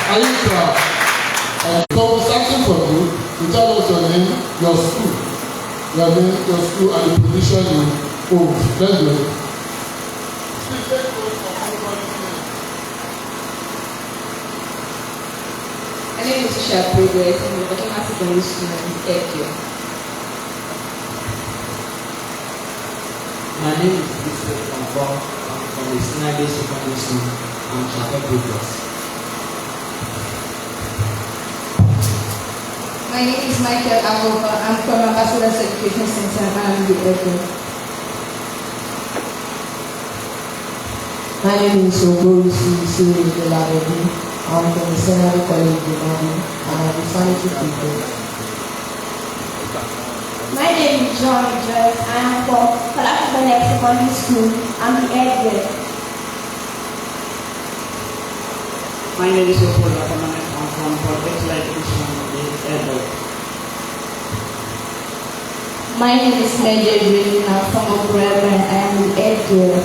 Are you proud? So starting from you, you tell us your name, your school, your school, and the position you hold. Let's do it. My name is PREFECTS. I'm working as a secondary student here. My name is PREFECTS. I'm from the Sinai Secondary School. I'm PREFECTS. My name is Michael Amoba. I'm from Ambassador's Education Center and I'm the editor. My name is Ogorisi Delabedi. I'm from the Seminary College BOMADI and I'm the sanitary prefect. My name is John Joyce. I am from PREFECTS Secondary School. I'm the head girl. My name is Opola Permanent. I'm from PREFECTS Education, the head. My name is Major Green. I'm from Obrema. I am the head girl.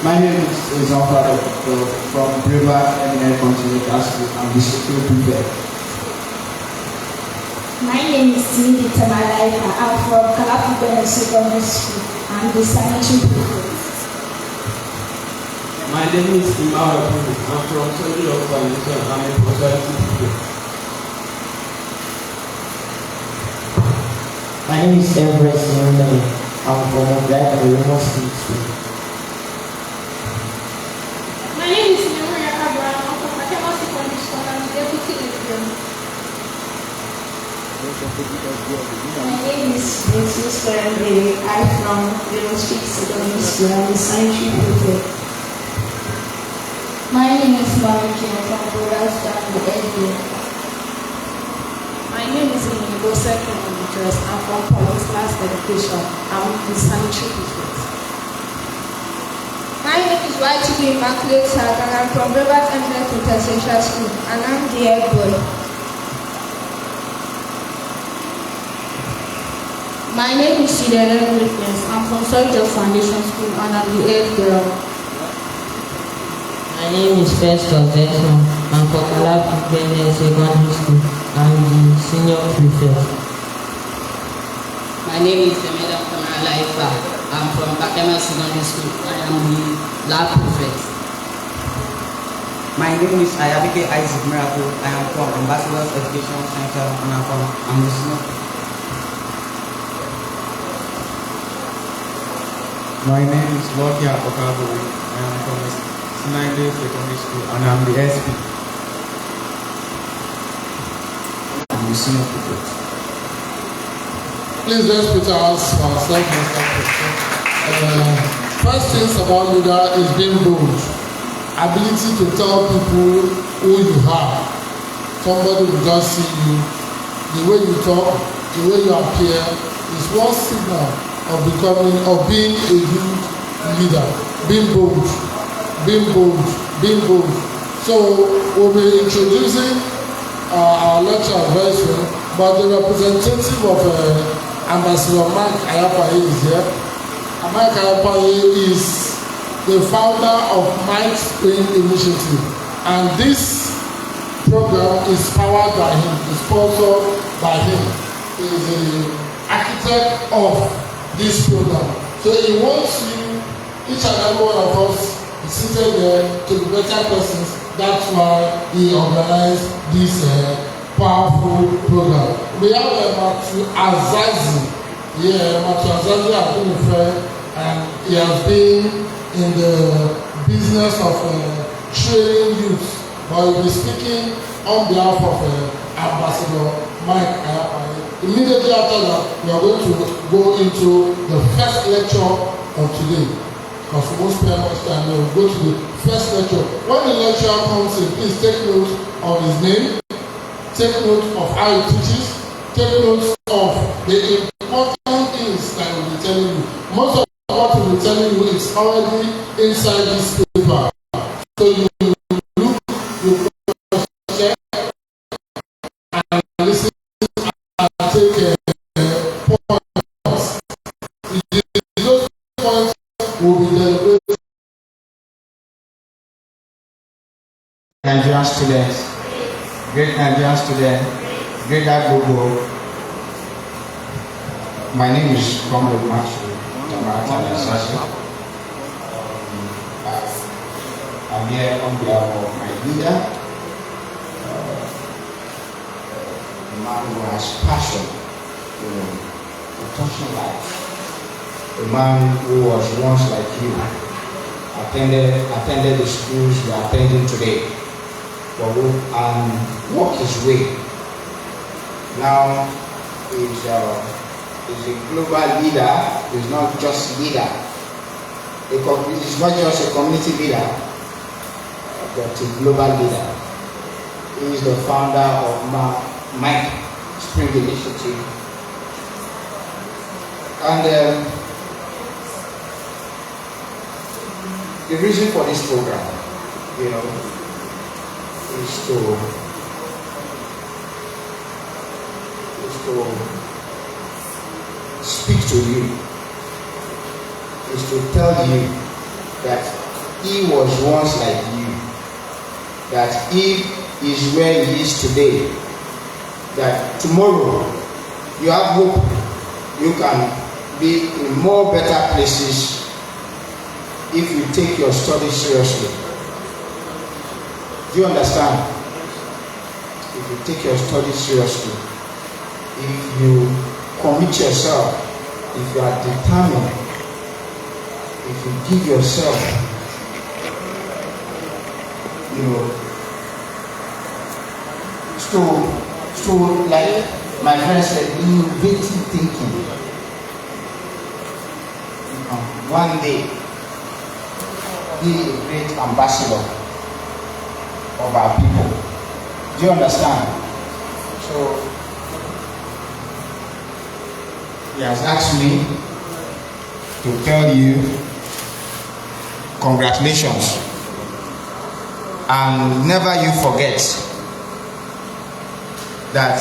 My name is Jean-Claude from River Eminent Continental School. I'm the security prefect. My name is Cindy Tamalaifa. I'm from PREFECTS Secondary School. I'm the sanitary prefect. My name is Imara Pulu. I'm from Soldier of Foundation. I'm a prosperity prefect. My name is Everest Nyoname. I'm from Obrema River School. My name is Maria Cabral. I'm from PREFECTS Secondary School. I'm the deputy editor. My name is Mrs. Ferrandere. I'm from River Secondary School. I'm the sanitary prefect. My name is Mariki. I'm from Borasta. I'm the editor. My name is Inigo Second. I'm from PREFECTS Education. I'm the sanitary prefect. My name is YTB Immaculate Sark and I'm from Robert Emmet Intercentral School and I'm the head boy. My name is Chidera Witness. I'm from Soldier Foundation School and I'm the head girl. My name is Festus Desmond. I'm from PREFECTS Secondary School. I'm the senior prefect. My name is Emeda Kamalaifa. I'm from PREFECTS Secondary School. I am the lab prefect. My name is Ayabike Isaac Miracle. I am from Ambassador's Education Center and I'm the senior. My name is Lokia Okabori. I am from the Sinai Secondary School and I'm the SP. I'm the senior prefect. Please let's put our hands for ourselves. First things about leader is being bold. Ability to tell people who you are. Somebody will just see you. The way you talk, the way you appear is one signal of being a good leader. Being bold. Being bold. Being bold. So we'll be introducing our lecturer very soon, but the representative of Ambassador Mike Ayapaye is here. And Mike Ayapaye is the founder of Mike's Spring Initiative. And this program is powered by him, is sponsored by him. He is the architect of this program. So he wants you, each and every one of us, is seated there to be better persons. That's why he organized this powerful program. We have Matu Azazi. Yeah, Matu Azazi has been a friend and he has been in the business of training youth. But he will be speaking on behalf of Ambassador Mike Ayapaye. Immediately after that, we are going to go into the first lecture of today. Because we won't spend much time, we will go to the first lecture. When the lecturer comes in, please take note of his name. Take note of how he teaches. Take note of the important things that he will be telling you. Most of what he will be telling you is already inside this paper. So you look, you check, and listen and take points. Those points will be delivered Nigerian students, great Nigerian student, great Agogo. My name is Comrade Machu Tamarata Nasashi. I'm here on behalf of my leader, a man who has passion, for touching life. A man who was once like you, attended the schools we are attending today, and walked his way. Now is a global leader. Is not just leader. It's not just a community leader, but a global leader. He is the founder of Mike Spring Initiative, and the reason for this program, is to speak to you, is to tell you that he was once like you, that he is where he is today, that tomorrow you have hope, you can be in more better places if you take your studies seriously. Do you understand? If you take your studies seriously, if you commit yourself, if you are determined, if you give yourself, so like my friend said, innovative thinking. One day, be a great ambassador of our people. Do you understand? So he has asked me to tell you congratulations, and never you forget that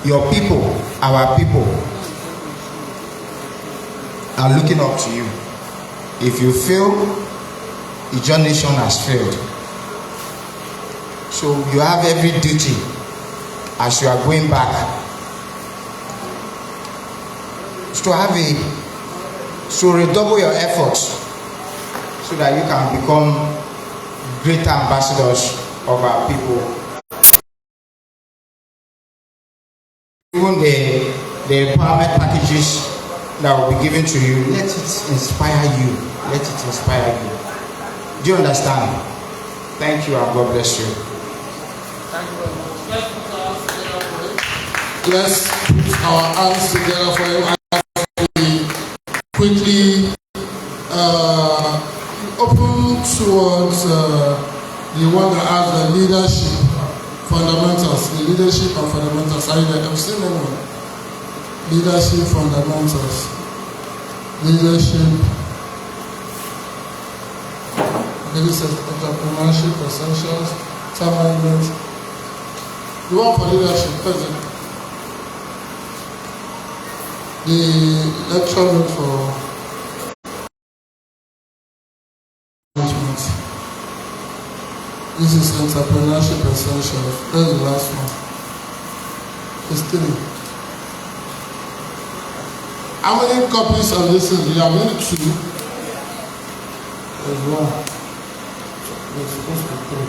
your people, our people, are looking up to you. If you fail, the generation has failed. So you have every duty as you are going back to redouble your efforts so that you can become greater ambassadors of our people. Even the empowerment packages that will be given to you, let it inspire you. Let it inspire you. Do you understand? Thank you, and God bless you. Thank you very much. Let's put our hands together for him as we quickly open towards the one that has the leadership fundamentals. The leadership and fundamentals. I'm still anyone. Leadership fundamentals. Leadership. Ladies and entrepreneurship essentials, time management. The one for leadership, present. The lecture note for management. This is entrepreneurship essentials. That's the last one. It's 3. How many copies of this is? You have only 2. There's 1. It's supposed to be 3.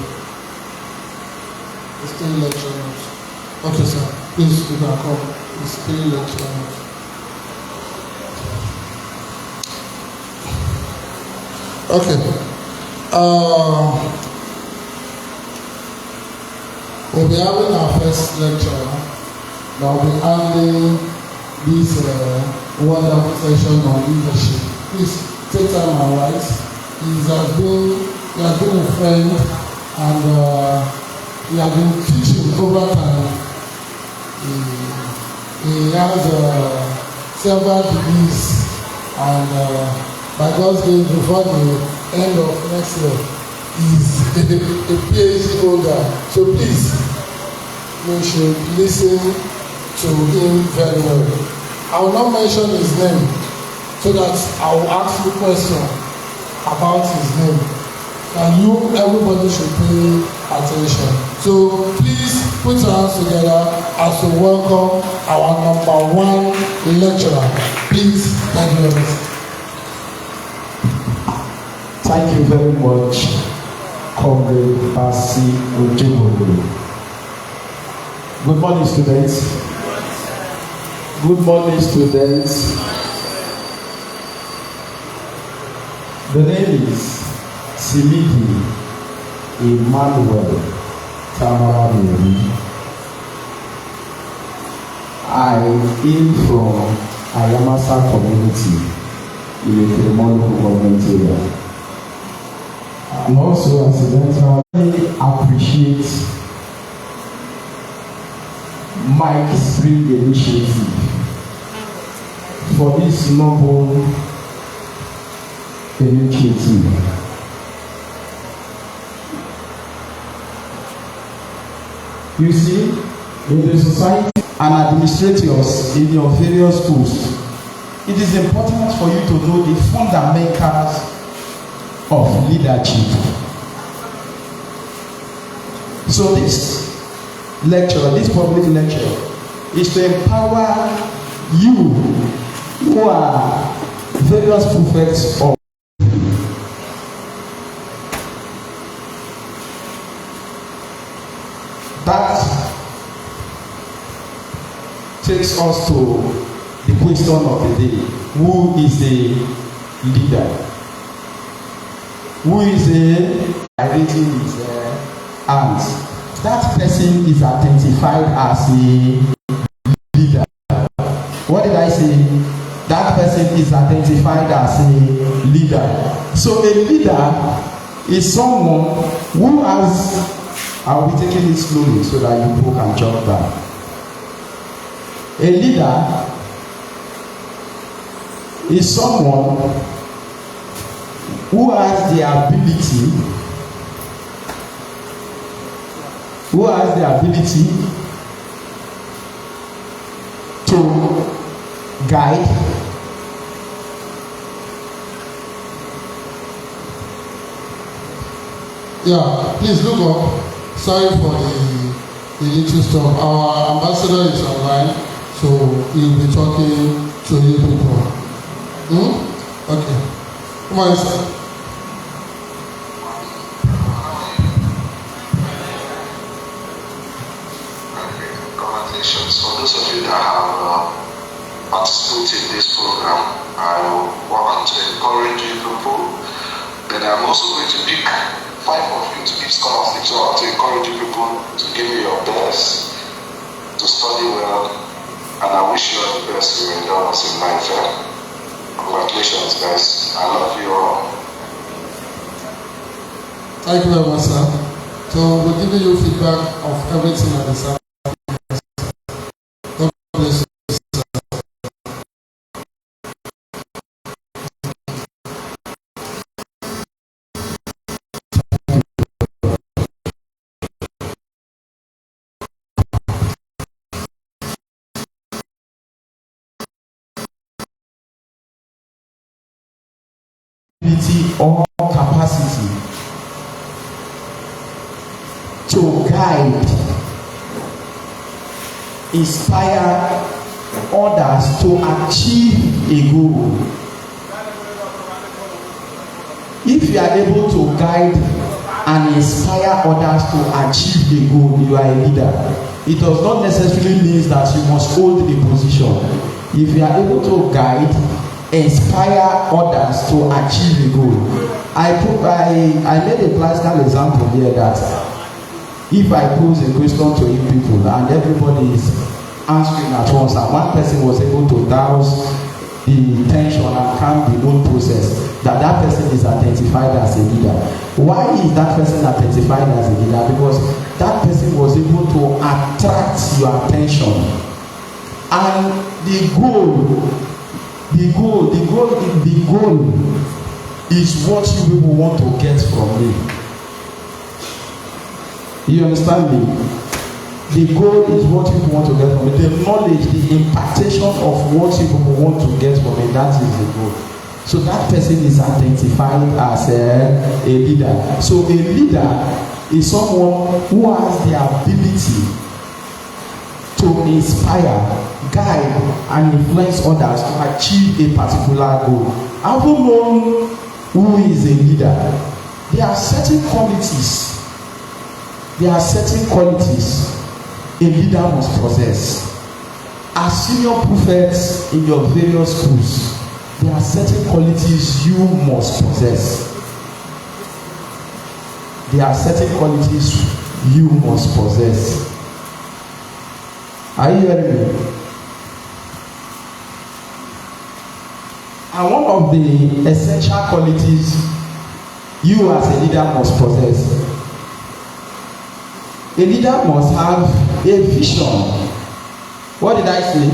It's 3 lecture notes. Okay, sir. Please, you can come. It's 3 lecture notes. Okay. We'll be having our first lecture. That will be handling this wonderful session on leadership. Please take time and write. He has been a friend, and he has been teaching over time. He has several degrees, and by God's grace, before the end of next year, he's a PhD holder. So please, you should listen to him very well. I will not mention his name, so that I will ask you a question about his name. And everybody should pay attention. So please put your hands together as we welcome our #1 lecturer. Please, thank you very much. Thank you very much, Comrade Basi Ojibolo. Good morning, students. Good morning, students. The name is Simidi Emmanuel Tamarabiri. I am from Ayamasa community in the Kremolo government area. And also incidentally appreciate Mike's free initiative for this noble initiative. You see, in the society and administrators in your various schools, it is important for you to know the fundamentals of leadership. So this lecture, this public lecture, is to empower you who are various prefects of that. Takes us to the question of the day. Who is the leader? Who is the raising his hands? That person is identified as a leader. What did I say? That person is identified as a leader. So a leader is someone who has, I'll be taking it slowly so that you people can jump down. A leader is someone who has the ability to guide, yeah, please look up. Sorry for the little stuff. Our ambassador is online, so he'll be talking to you people. Okay. Come on, sir. Congratulations. For those of you that have participated in this program, I want to encourage you people. Then I'm also going to pick 5 of you to give scholarships. So I want to encourage you people to give me your best, to study well, and I wish you all the best in your endeavors in life. Congratulations, guys. I love you all. Thank you very much, sir. So we're giving you feedback of everything at the same. God bless you. Or capacity to guide, inspire others to achieve a goal. If you are able to guide and inspire others to achieve the goal, you are a leader. It does not necessarily mean that you must hold the position. If you are able to guide, inspire others to achieve a goal. I made a classical example here that if I pose a question to you people and everybody is answering at once and one person was able to douse the tension and calm the whole process, that person is identified as a leader. Why is that person identified as a leader? Because that person was able to attract your attention, and the goal is what you people want to get from me. You understand me? The goal is what you want to get from me. The knowledge, the impartation of what you people want to get from me, that is the goal. So that person is identified as a leader. So a leader is someone who has the ability to inspire, guide, and influence others to achieve a particular goal. Have you known who is a leader? There are certain qualities. There are certain qualities a leader must possess. As senior prefects in your various schools, there are certain qualities you must possess. There are certain qualities you must possess. Are you hearing me? And one of the essential qualities you as a leader must possess. A leader must have a vision. What did I say?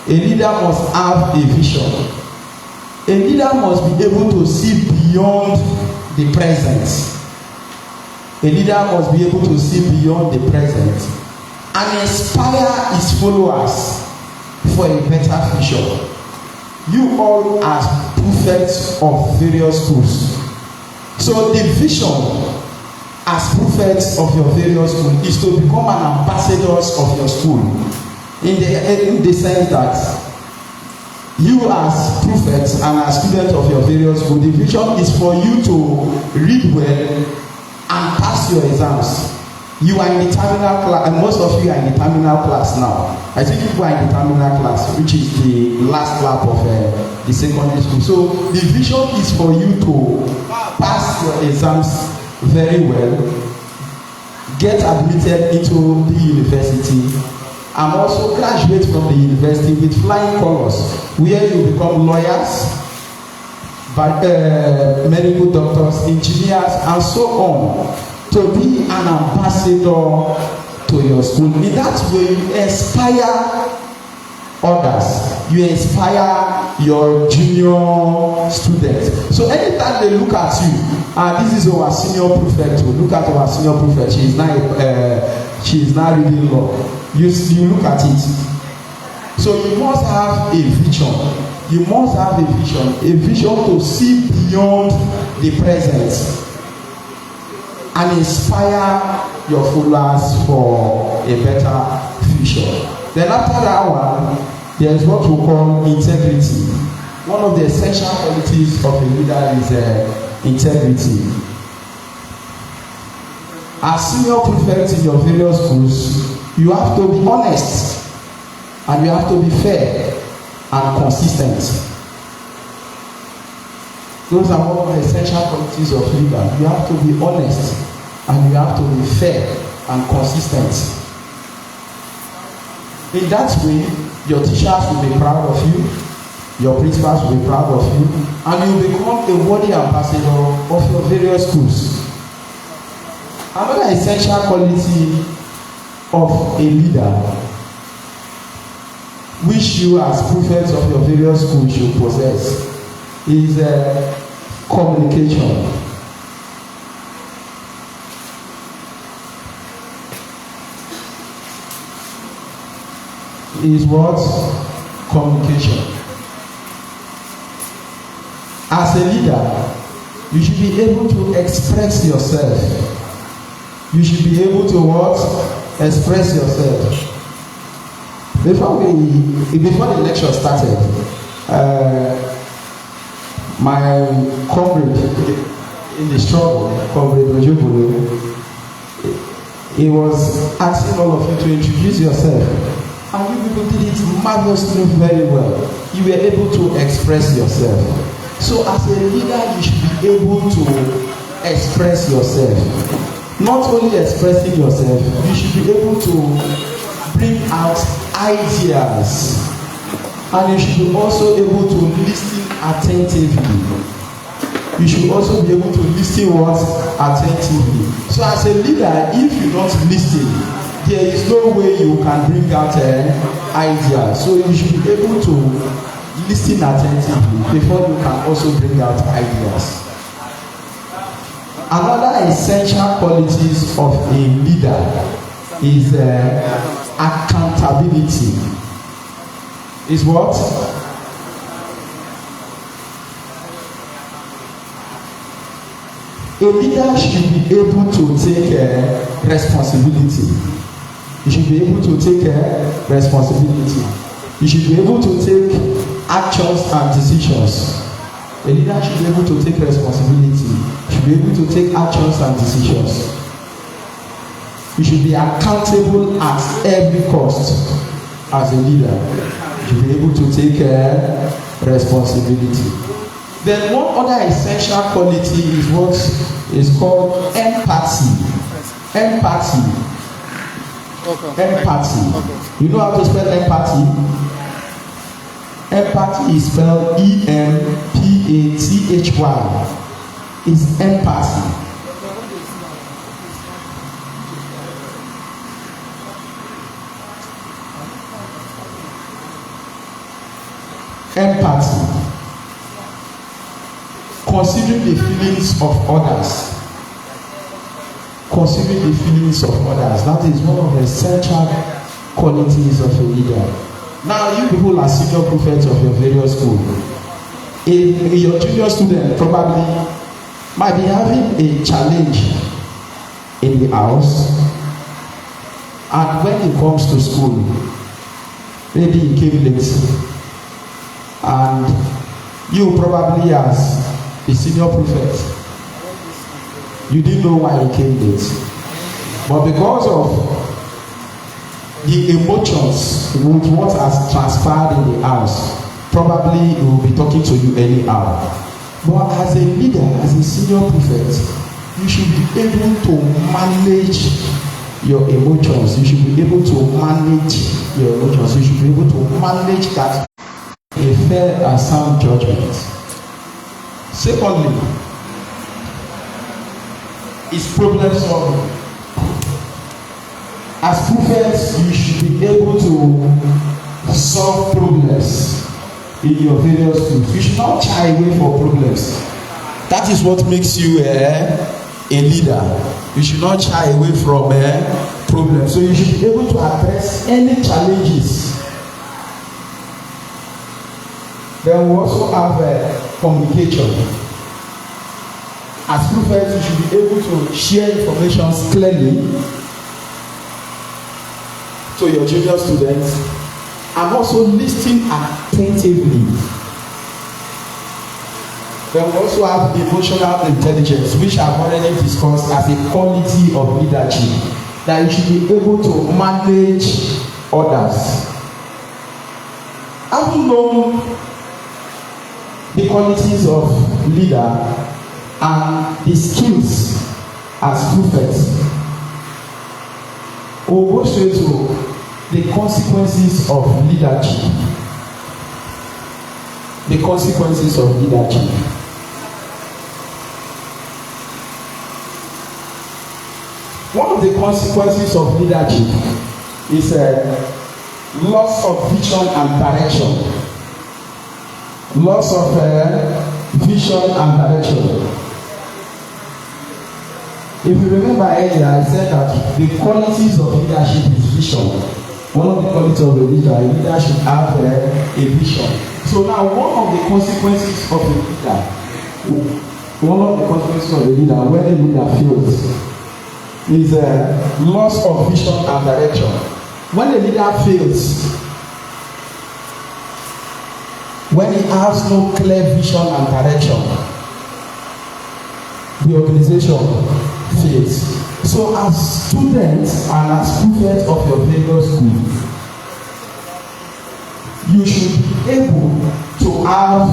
A leader must have a vision. A leader must be able to see beyond the present. A leader must be able to see beyond the present and inspire his followers for a better future. You all as prefects of various schools. So the vision as prefects of your various schools is to become an ambassadors of your school. In the sense that you as prefects and as students of your various schools, the vision is for you to read well and pass your exams. You are in the terminal class, and most of you are in the terminal class now. I think you are in the terminal class, which is the last lap of the secondary school. So the vision is for you to pass your exams very well, get admitted into the university, and also graduate from the university with flying colors, where you become lawyers, medical doctors, engineers, and so on, to be an ambassador to your school. In that way, you inspire others. You inspire your junior students. So anytime they look at you, this is our senior prefect. Look at our senior prefect. She is now reading law. You look at it. So you must have a vision. You must have a vision to see beyond the present and inspire your followers for a better future. Then after that one, there is what we call integrity. One of the essential qualities of a leader is integrity. As senior prefects in your various schools, you have to be honest and you have to be fair and consistent. Those are one of the essential qualities of leader. You have to be honest and you have to be fair and consistent. In that way, your teachers will be proud of you, your principals will be proud of you, and you will become a worthy ambassador of your various schools. Another essential quality of a leader, which you as prefects of your various schools should possess, is communication. Is what? Communication. As a leader, you should be able to express yourself. You should be able to what? Express yourself. Before the lecture started, my comrade in the struggle, comrade Ojubulu, he was asking all of you to introduce yourself. And you people did it marvelously very well. You were able to express yourself. So as a leader, you should be able to express yourself. Not only expressing yourself, you should be able to bring out ideas. And you should be also able to listen attentively. You should also be able to listen what? Attentively. So as a leader, if you don't listen, there is no way you can bring out ideas. So you should be able to listen attentively before you can also bring out ideas. Another essential qualities of a leader is accountability. Is what? A leader should be able to take responsibility. You should be able to take responsibility. You should be able to take actions and decisions. A leader should be able to take responsibility. You should be able to take actions and decisions. You should be accountable at every cost as a leader. You should be able to take responsibility. Then one other essential quality is what is called empathy. Empathy. Empathy. You know how to spell empathy? Empathy is spelled E-M-P-A-T-H-Y. Is empathy. Empathy. Considering the feelings of others. Considering the feelings of others. That is one of the essential qualities of a leader. Now, you people are senior prefects of your various schools. Your junior student probably might be having a challenge in the house, and when he comes to school, maybe he came late, and you probably as a senior prefect, you didn't know why he came late, but because of the emotions with what has transpired in the house, probably he will be talking to you anyhow. But as a leader, as a senior prefect, you should be able to manage your emotions. You should be able to manage your emotions. You should be able to manage that a fair and sound judgment. Secondly, is problem solving. As prefects, you should be able to solve problems in your various schools. You should not shy away from problems. That is what makes you a leader. You should not shy away from problems. So you should be able to address any challenges. Then we also have communication. As prefects, you should be able to share information clearly to your junior students and also listen attentively. Then we also have emotional intelligence, which I've already discussed as a quality of leadership, that you should be able to manage others. Having known the qualities of leader and the skills as prefects, we'll go straight to the consequences of leadership. The consequences of leadership. One of the consequences of leadership is loss of vision and direction. Loss of vision and direction. If you remember earlier, I said that the qualities of leadership is vision. One of the qualities of a leader should have a vision. So now, one of the consequences of a leader, when a leader fails, is loss of vision and direction. When a leader fails, when he has no clear vision and direction, the organization fails. So as students and as prefects of your various schools, you should be able to have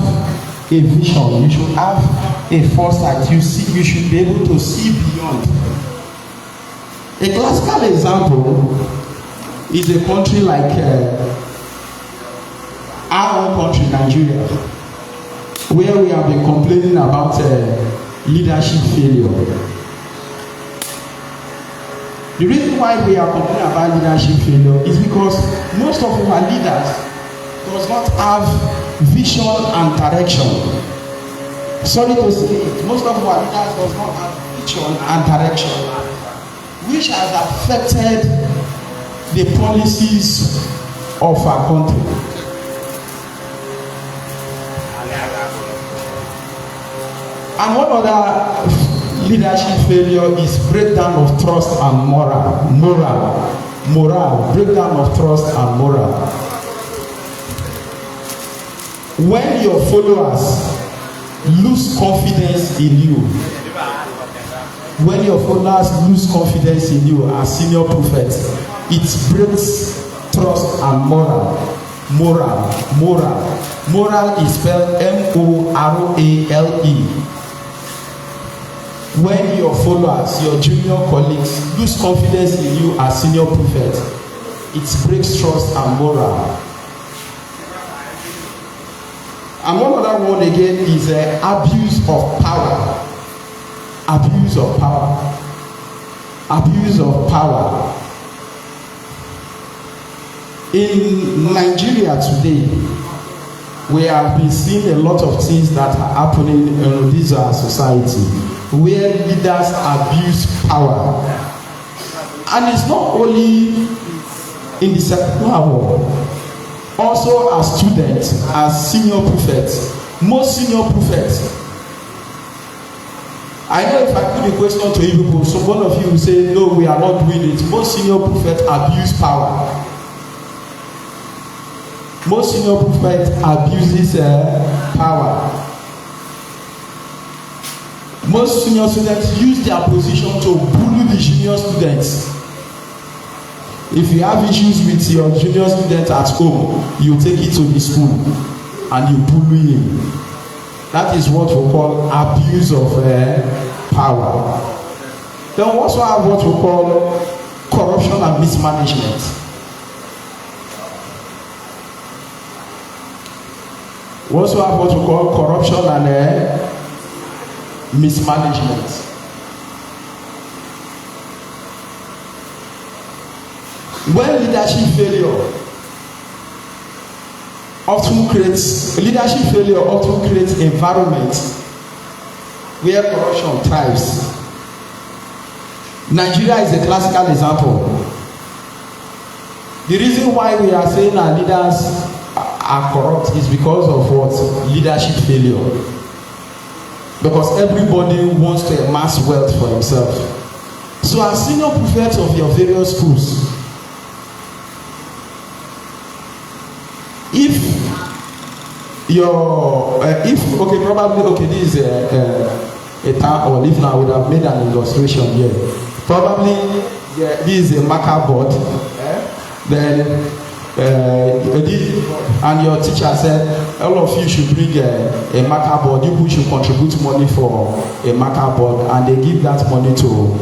a vision. You should have a foresight. You should be able to see beyond. A classical example is a country like our own country, Nigeria, where we have been complaining about leadership failure. The reason why we are complaining about leadership failure is because most of our leaders does not have vision and direction. Sorry to say it, most of our leaders does not have vision and direction, which has affected the policies of our country. And one other leadership failure is breakdown of trust and breakdown of trust and moral. When your followers lose confidence in you, as senior prophets, it breaks trust and moral. Moral is spelled M-O-R-A-L-E. When your followers, your junior colleagues, lose confidence in you as senior prophets, it breaks trust and moral. And one other word again is abuse of power. Abuse of power. In Nigeria today, we have been seeing a lot of things that are happening in this society where leaders abuse power. And it's not only in the secular world, also as students, as senior prophets. Most senior prophets, I know if I put the question to you people, so one of you will say, no, we are not doing it. Most senior prophets abuse power. Most senior prophets abuses power. Most senior students use their position to bully the junior students. If you have issues with your junior student at home, you take it to the school and you bully him. That is what we call abuse of power. Then we also have what we call corruption and mismanagement. We also have what we call corruption and mismanagement. When leadership failure often creates environments where corruption thrives. Nigeria is a classical example. The reason why we are saying our leaders are corrupt is because of what? Leadership failure. Because everybody wants to amass wealth for himself. So as senior prophets of your various schools, this is a town, or if now I would have made an illustration here. Probably this is a marker board. Then and your teacher said all of you should bring a marker board. You should contribute money for a marker board, and they give that money to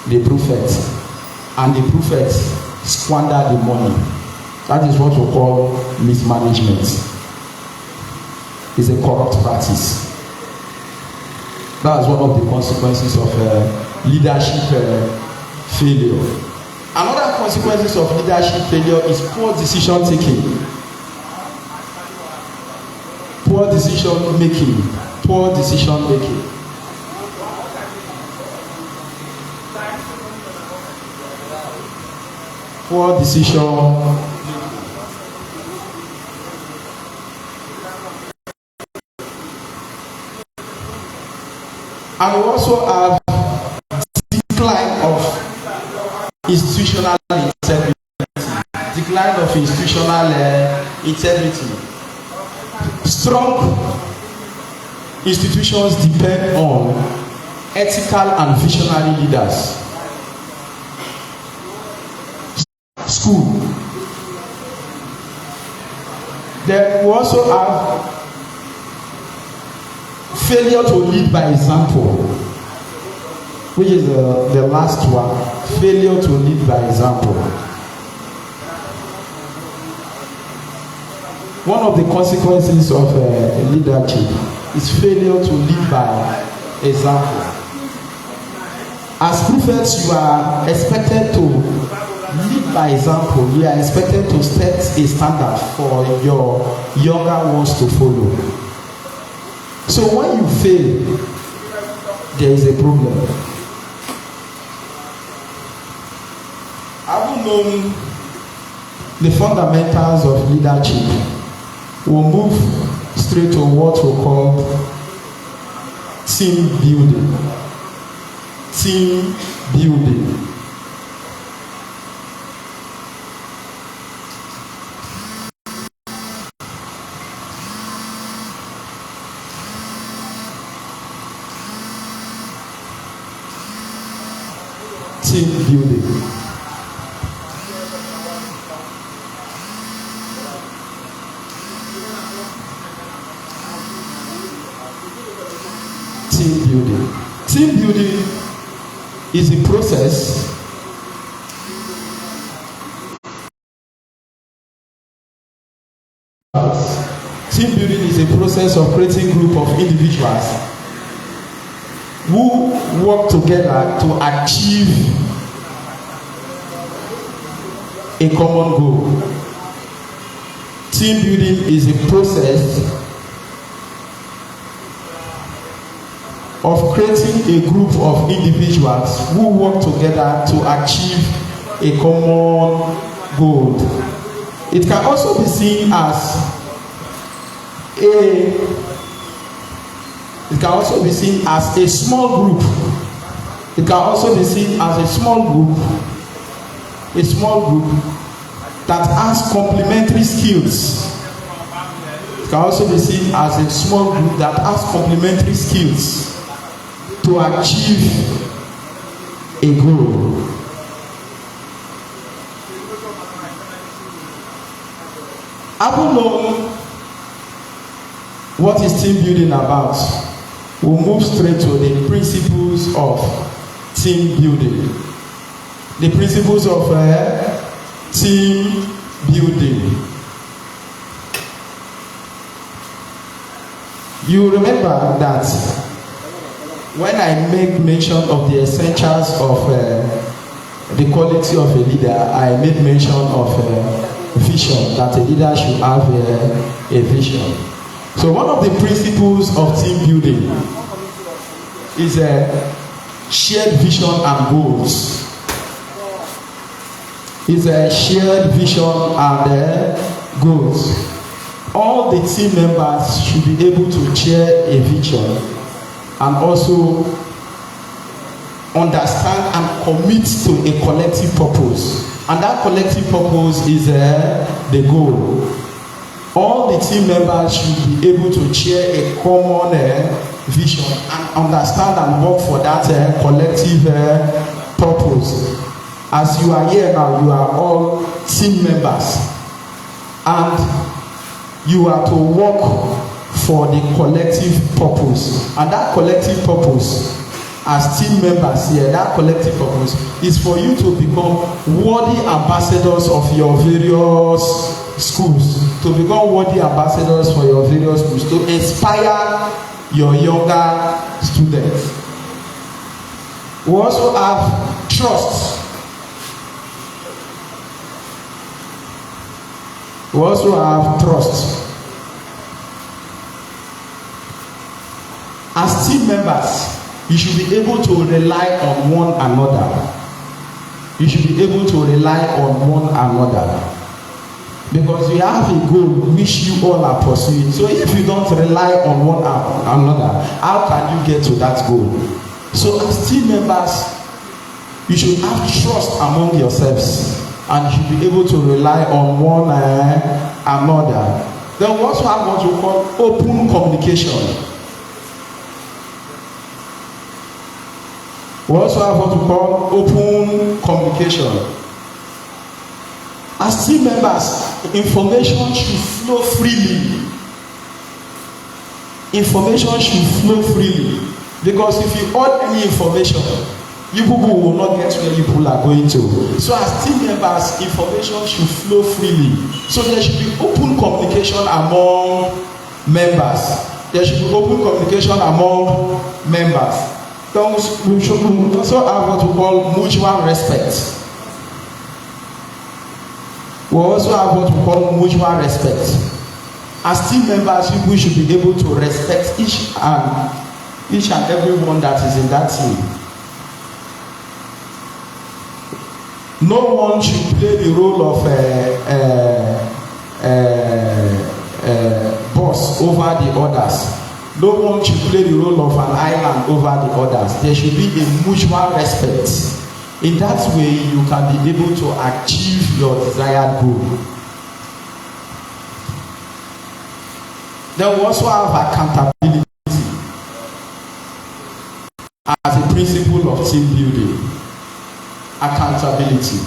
the prophet, and the prophet squander the money. That is what we call mismanagement. It's a corrupt practice. That is one of the consequences of leadership failure. Another consequences of leadership failure is poor decision taking. Poor decision making. And we also have decline of institutional integrity. Strong institutions depend on ethical and visionary leaders. School. Then we also have failure to lead by example, which is the last one. Failure to lead by example. One of the consequences of leadership is failure to lead by example. As prophets, you are expected to lead by example. You are expected to set a standard for your younger ones to follow. So when you fail, there is a problem. Having known the fundamentals of leadership, we'll move straight to what we call team building. team building. Team building. Team building. Team building is a process Team building is a process of creating a group of individuals who work together to achieve a common goal. Team building is a process of creating a group of individuals who work together to achieve a common goal. It can also be seen as a small group. It can also be seen as a small group that has complementary skills. It can also be seen as a small group that has complementary skills to achieve a goal. Having known what is team building about, we'll move straight to the principles of team building. The principles of team building. You remember that when I make mention of the essentials of the quality of a leader, I made mention of vision, that a leader should have a vision. So one of the principles of team building is a shared vision and goals. It's a shared vision and goals. All the team members should be able to share a vision and also understand and commit to a collective purpose. And that collective purpose is the goal. All the team members should be able to share a common vision and understand and work for that collective purpose. As you are here now, you are all team members and you are to work for the collective purpose. And that collective purpose, as team members here, that collective purpose is for you to become worthy ambassadors of your various schools, to become worthy ambassadors for your various schools, to inspire your younger students. We also have trust. We also have trust. As team members, you should be able to rely on one another. You should be able to rely on one another. Because you have a goal which you all are pursuing. So if you don't rely on one another, how can you get to that goal? So as team members, you should have trust among yourselves. And you should be able to rely on one another. Then we also have what we call open communication. We also have what we call open communication. As team members, information should flow freely. Information should flow freely. Because if you hold any information, you people will not get where you people are going to. So as team members, information should flow freely. So there should be open communication among members. There should be open communication among members. Then we should also have what we call mutual respect. We also have what we call mutual respect. As team members, we should be able to respect each and everyone that is in that team. No one should play the role of boss over the others. No one should play the role of an island over the others. There should be a mutual respect. In that way, you can be able to achieve your desired goal. Then we also have accountability as a principle of team building. Accountability.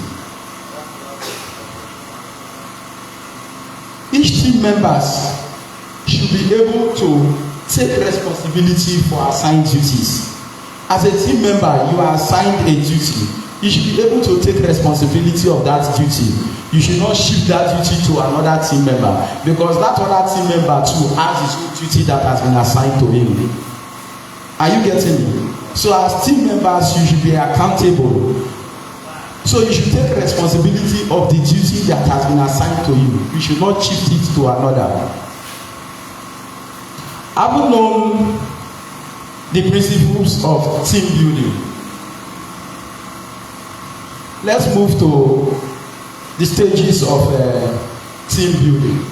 Each team members should be able to take responsibility for assigned duties. As a team member, you are assigned a duty. You should be able to take responsibility of that duty. You should not shift that duty to another team member, because that other team member too has his own duty that has been assigned to him. Are you getting me? So as team members, you should be accountable. So you should take responsibility of the duty that has been assigned to you. You should not shift it to another. Having known the principles of team building, let's move to the stages of team building.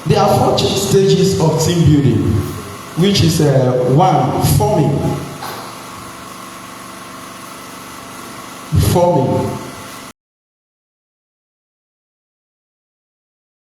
There are 4 stages of team building, which is 1, forming.